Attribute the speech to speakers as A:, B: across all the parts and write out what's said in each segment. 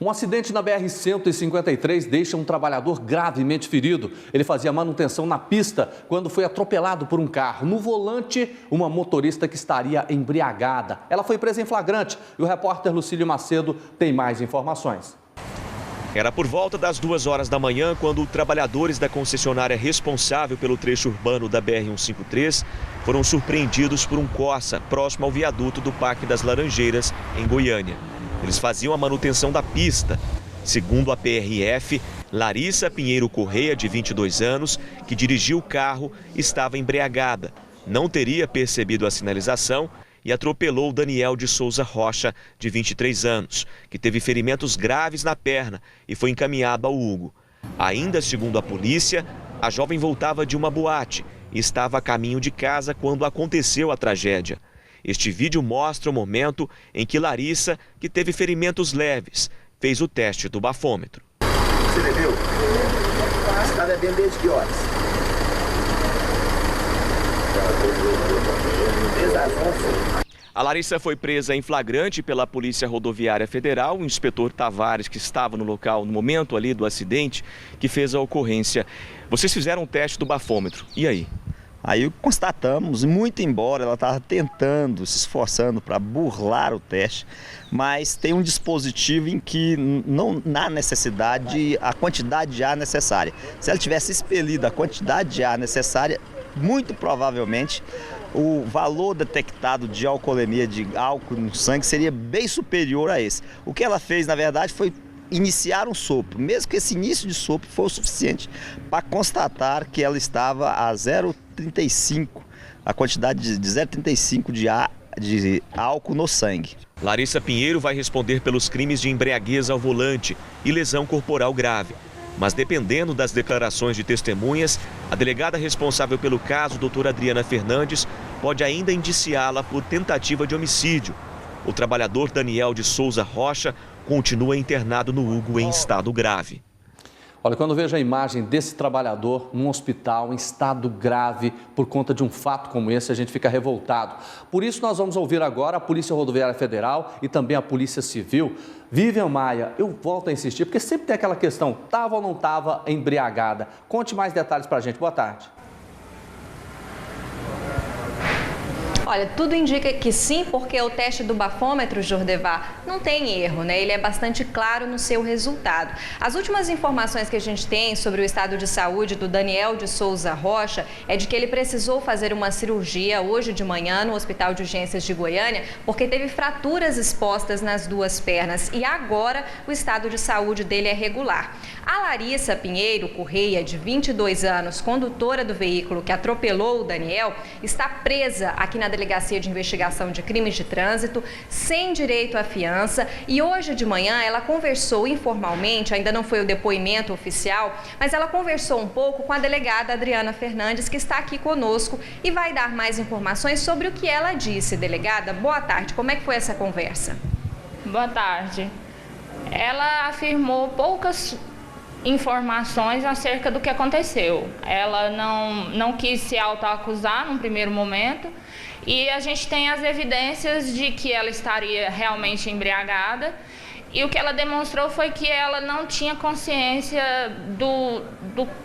A: Um acidente na BR-153 deixa um trabalhador gravemente ferido. Ele fazia manutenção na pista quando foi atropelado por um carro. No volante, uma motorista que estaria embriagada. Ela foi presa em flagrante e o repórter Lucílio Macedo tem mais informações.
B: Era por volta das 2 horas da manhã quando trabalhadores da concessionária responsável pelo trecho urbano da BR-153 foram surpreendidos por um Corsa próximo ao viaduto do Parque das Laranjeiras, em Goiânia. Eles faziam a manutenção da pista. Segundo a PRF, Larissa Pinheiro Correia, de 22 anos, que dirigiu o carro, estava embriagada. Não teria percebido a sinalização e atropelou Daniel de Souza Rocha, de 23 anos, que teve ferimentos graves na perna e foi encaminhado ao Hugo. Ainda segundo a polícia, a jovem voltava de uma boate e estava a caminho de casa quando aconteceu a tragédia. Este vídeo mostra o momento em que Larissa, que teve ferimentos leves, fez o teste do bafômetro.
C: Você bebeu? Você está bebendo desde que horas?
B: A Larissa foi presa em flagrante pela Polícia Rodoviária Federal. O inspetor Tavares, que estava no local no momento ali do acidente, que fez a ocorrência. Vocês fizeram um teste do bafômetro. E aí?
D: Aí constatamos, muito embora ela estava tentando, se esforçando para burlar o teste, mas tem um dispositivo em que não há necessidade, a quantidade de ar necessária. Se ela tivesse expelido a quantidade de ar necessária, muito provavelmente o valor detectado de alcoolemia, de álcool no sangue, seria bem superior a esse. O que ela fez, na verdade, foi iniciar um sopro, mesmo que esse início de sopro for o suficiente para constatar que ela estava a 0,35, a quantidade de 0,35 de álcool no sangue.
B: Larissa Pinheiro vai responder pelos crimes de embriaguez ao volante e lesão corporal grave. Mas dependendo das declarações de testemunhas, a delegada responsável pelo caso, doutora Adriana Fernandes, pode ainda indiciá-la por tentativa de homicídio. O trabalhador Daniel de Souza Rocha continua internado no Hugo em estado grave.
A: Olha, quando eu vejo a imagem desse trabalhador num hospital em estado grave por conta de um fato como esse, a gente fica revoltado. Por isso nós vamos ouvir agora a Polícia Rodoviária Federal e também a Polícia Civil. Vivian Maia, eu volto a insistir, porque sempre tem aquela questão, estava ou não estava embriagada. Conte mais detalhes para a gente. Boa tarde.
E: Olha, tudo indica que sim, porque o teste do bafômetro, Jordevar, não tem erro, né? Ele é bastante claro no seu resultado. As últimas informações que a gente tem sobre o estado de saúde do Daniel de Souza Rocha é de que ele precisou fazer uma cirurgia hoje de manhã no Hospital de Urgências de Goiânia, porque teve fraturas expostas nas duas pernas e agora o estado de saúde dele é regular. A Larissa Pinheiro Correia, de 22 anos, condutora do veículo que atropelou o Daniel, está presa aqui na Delegacia de Investigação de Crimes de Trânsito, sem direito à fiança, e hoje de manhã ela conversou informalmente, ainda não foi o depoimento oficial, mas ela conversou um pouco com a delegada Adriana Fernandes, que está aqui conosco e vai dar mais informações sobre o que ela disse. Delegada, boa tarde, como é que foi essa conversa?
F: Boa tarde. Ela afirmou poucas informações acerca do que aconteceu. Ela não quis se autoacusar num primeiro momento e a gente tem as evidências de que ela estaria realmente embriagada e o que ela demonstrou foi que ela não tinha consciência do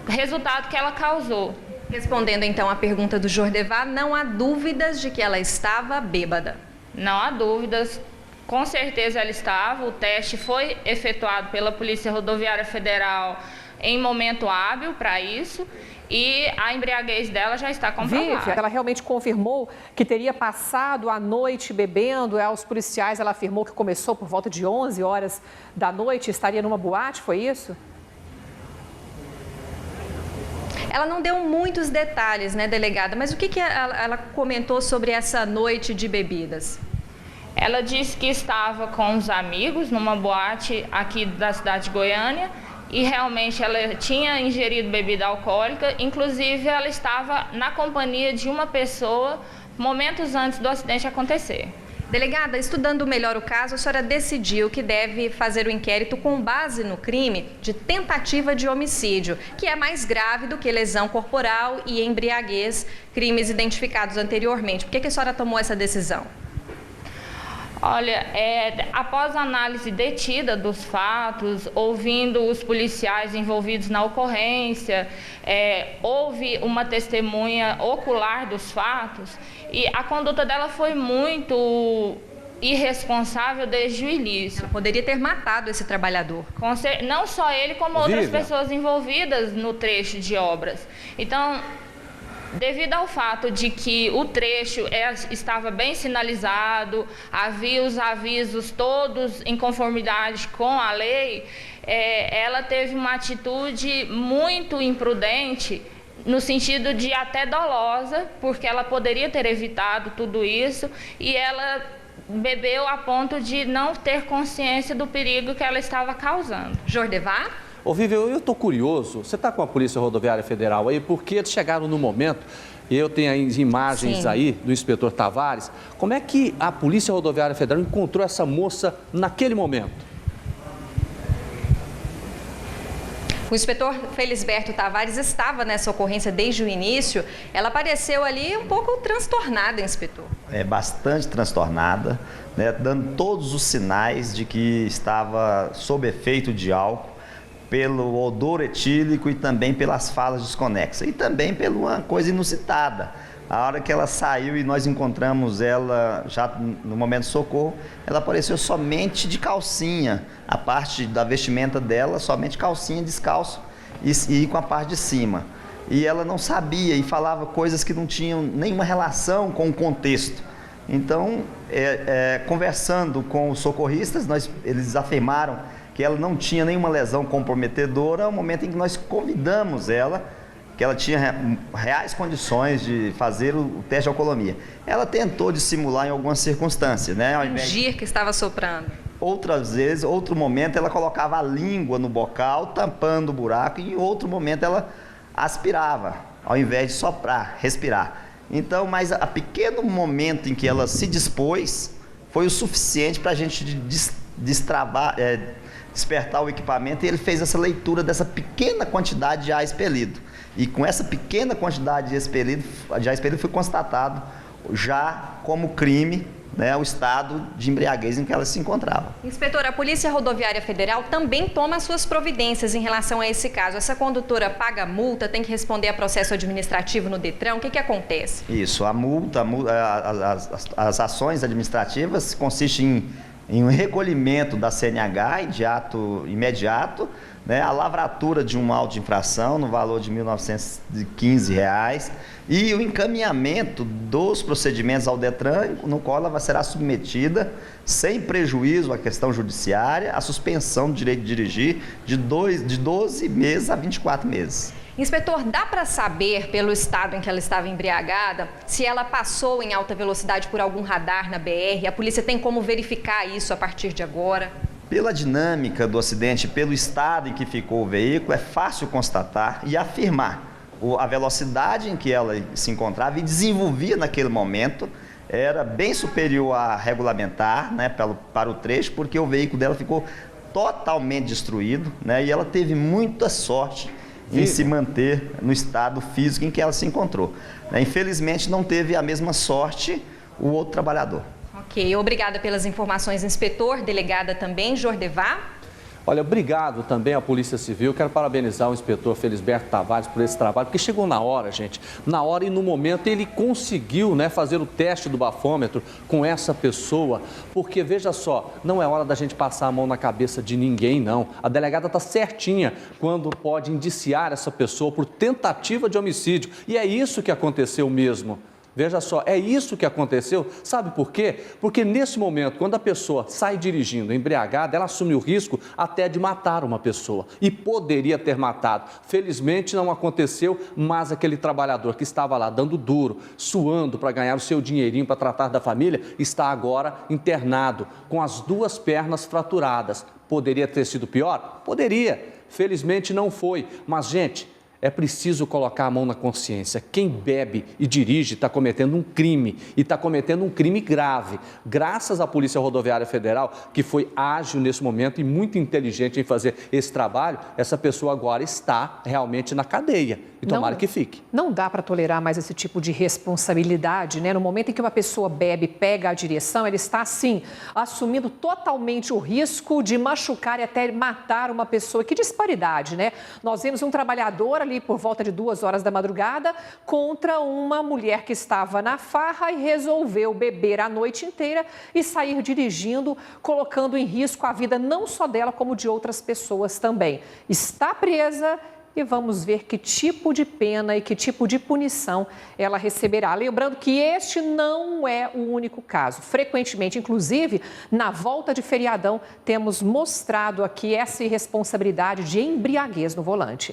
F: resultado que ela causou.
E: Respondendo então à pergunta do Jordevar, não há dúvidas de que ela estava bêbada?
F: Não há dúvidas. Com certeza ela estava, o teste foi efetuado pela Polícia Rodoviária Federal em momento hábil para isso e a embriaguez dela já está comprovada.
G: Ela realmente confirmou que teria passado a noite bebendo, aos policiais ela afirmou que começou por volta de 11 horas da noite, estaria numa boate, foi isso?
E: Ela não deu muitos detalhes, né, delegada, mas o que ela comentou sobre essa noite de bebidas?
F: Ela disse que estava com os amigos numa boate aqui da cidade de Goiânia e realmente ela tinha ingerido bebida alcoólica, inclusive ela estava na companhia de uma pessoa momentos antes do acidente acontecer.
E: Delegada, estudando melhor o caso, a senhora decidiu que deve fazer o inquérito com base no crime de tentativa de homicídio, que é mais grave do que lesão corporal e embriaguez, crimes identificados anteriormente. Por que a senhora tomou essa decisão?
F: Olha, após a análise detida dos fatos, ouvindo os policiais envolvidos na ocorrência, houve uma testemunha ocular dos fatos e a conduta dela foi muito irresponsável desde o início.
E: Ela poderia ter matado esse trabalhador.
F: Não só ele, como outras pessoas envolvidas no trecho de obras. Então, devido ao fato de que o trecho estava bem sinalizado, havia os avisos todos em conformidade com a lei, ela teve uma atitude muito imprudente, no sentido de até dolosa, porque ela poderia ter evitado tudo isso e ela bebeu a ponto de não ter consciência do perigo que ela estava causando.
E: Jordevar?
A: Ô, Vivi, eu estou curioso, você está com a Polícia Rodoviária Federal aí, porque eles chegaram no momento, e eu tenho aí imagens aí do inspetor Tavares, como é que a Polícia Rodoviária Federal encontrou essa moça naquele momento?
E: O inspetor Felisberto Tavares estava nessa ocorrência desde o início. Ela apareceu ali um pouco transtornada, inspetor.
D: Bastante transtornada, né, dando todos os sinais de que estava sob efeito de álcool, pelo odor etílico e também pelas falas desconexas. E também por uma coisa inusitada. A hora que ela saiu e nós encontramos ela já no momento de socorro, ela apareceu somente de calcinha. A parte da vestimenta dela, somente calcinha, descalço e com a parte de cima. E ela não sabia e falava coisas que não tinham nenhuma relação com o contexto. Então, conversando com os socorristas, eles afirmaram que ela não tinha nenhuma lesão comprometedora ao momento em que nós convidamos ela, que ela tinha reais condições de fazer o teste de alcoolemia. Ela tentou dissimular em algumas circunstâncias, né? Ao invés
E: Fingir que estava soprando.
D: Outras vezes, outro momento, ela colocava a língua no bocal, tampando o buraco, e em outro momento ela aspirava, ao invés de soprar, respirar. Então, mas a pequeno momento em que ela se dispôs, foi o suficiente para a gente despertar o equipamento, e ele fez essa leitura dessa pequena quantidade de ar expelido. E com essa pequena quantidade de ar expelido foi constatado já como crime, né, o estado de embriaguez em que ela se encontrava.
E: Inspetor, a Polícia Rodoviária Federal também toma suas providências em relação a esse caso. Essa condutora paga multa, tem que responder a processo administrativo no Detran, o que acontece?
D: Isso, a multa, as ações administrativas consistem em um recolhimento da CNH de ato imediato, né, a lavratura de um auto de infração no valor de R$ 1.915 e o encaminhamento dos procedimentos ao Detran, no qual ela será submetida, sem prejuízo à questão judiciária, à suspensão do direito de dirigir de 12 meses a 24 meses.
E: Inspetor, dá para saber, pelo estado em que ela estava embriagada, se ela passou em alta velocidade por algum radar na BR? A polícia tem como verificar isso a partir de agora?
D: Pela dinâmica do acidente, pelo estado em que ficou o veículo, é fácil constatar e afirmar a velocidade em que ela se encontrava e desenvolvia naquele momento era bem superior à regulamentar, né, para o trecho, porque o veículo dela ficou totalmente destruído, né, e ela teve muita sorte em se manter no estado físico em que ela se encontrou. Infelizmente, não teve a mesma sorte o outro trabalhador.
E: Ok, obrigada pelas informações, inspetor. Delegada também, Jordevar.
A: Olha, obrigado também à Polícia Civil. Quero parabenizar o inspetor Felisberto Tavares por esse trabalho, porque chegou na hora, gente. Na hora e no momento ele conseguiu, né, fazer o teste do bafômetro com essa pessoa. Porque, veja só, não é hora da gente passar a mão na cabeça de ninguém, não. A delegada está certinha quando pode indiciar essa pessoa por tentativa de homicídio. E é isso que aconteceu mesmo. Veja só, é isso que aconteceu. Sabe por quê? Porque nesse momento, quando a pessoa sai dirigindo embriagada, ela assume o risco até de matar uma pessoa. E poderia ter matado. Felizmente não aconteceu, mas aquele trabalhador que estava lá dando duro, suando para ganhar o seu dinheirinho para tratar da família, está agora internado, com as 2 pernas fraturadas. Poderia ter sido pior? Poderia. Felizmente não foi. Mas, gente, É preciso colocar a mão na consciência. Quem bebe e dirige está cometendo um crime e está cometendo um crime grave. Graças à Polícia Rodoviária Federal, que foi ágil nesse momento e muito inteligente em fazer esse trabalho, essa pessoa agora está realmente na cadeia e tomara que fique.
G: Não dá para tolerar mais esse tipo de responsabilidade, né? No momento em que uma pessoa bebe e pega a direção, ela está, sim, assumindo totalmente o risco de machucar e até matar uma pessoa. Que disparidade, né? Nós vimos um trabalhador ali por volta de 2 horas da madrugada contra uma mulher que estava na farra e resolveu beber a noite inteira e sair dirigindo, colocando em risco a vida não só dela, como de outras pessoas também. Está presa e vamos ver que tipo de pena e que tipo de punição ela receberá. Lembrando que este não é o único caso. Frequentemente, inclusive, na volta de feriadão, temos mostrado aqui essa irresponsabilidade de embriaguez no volante.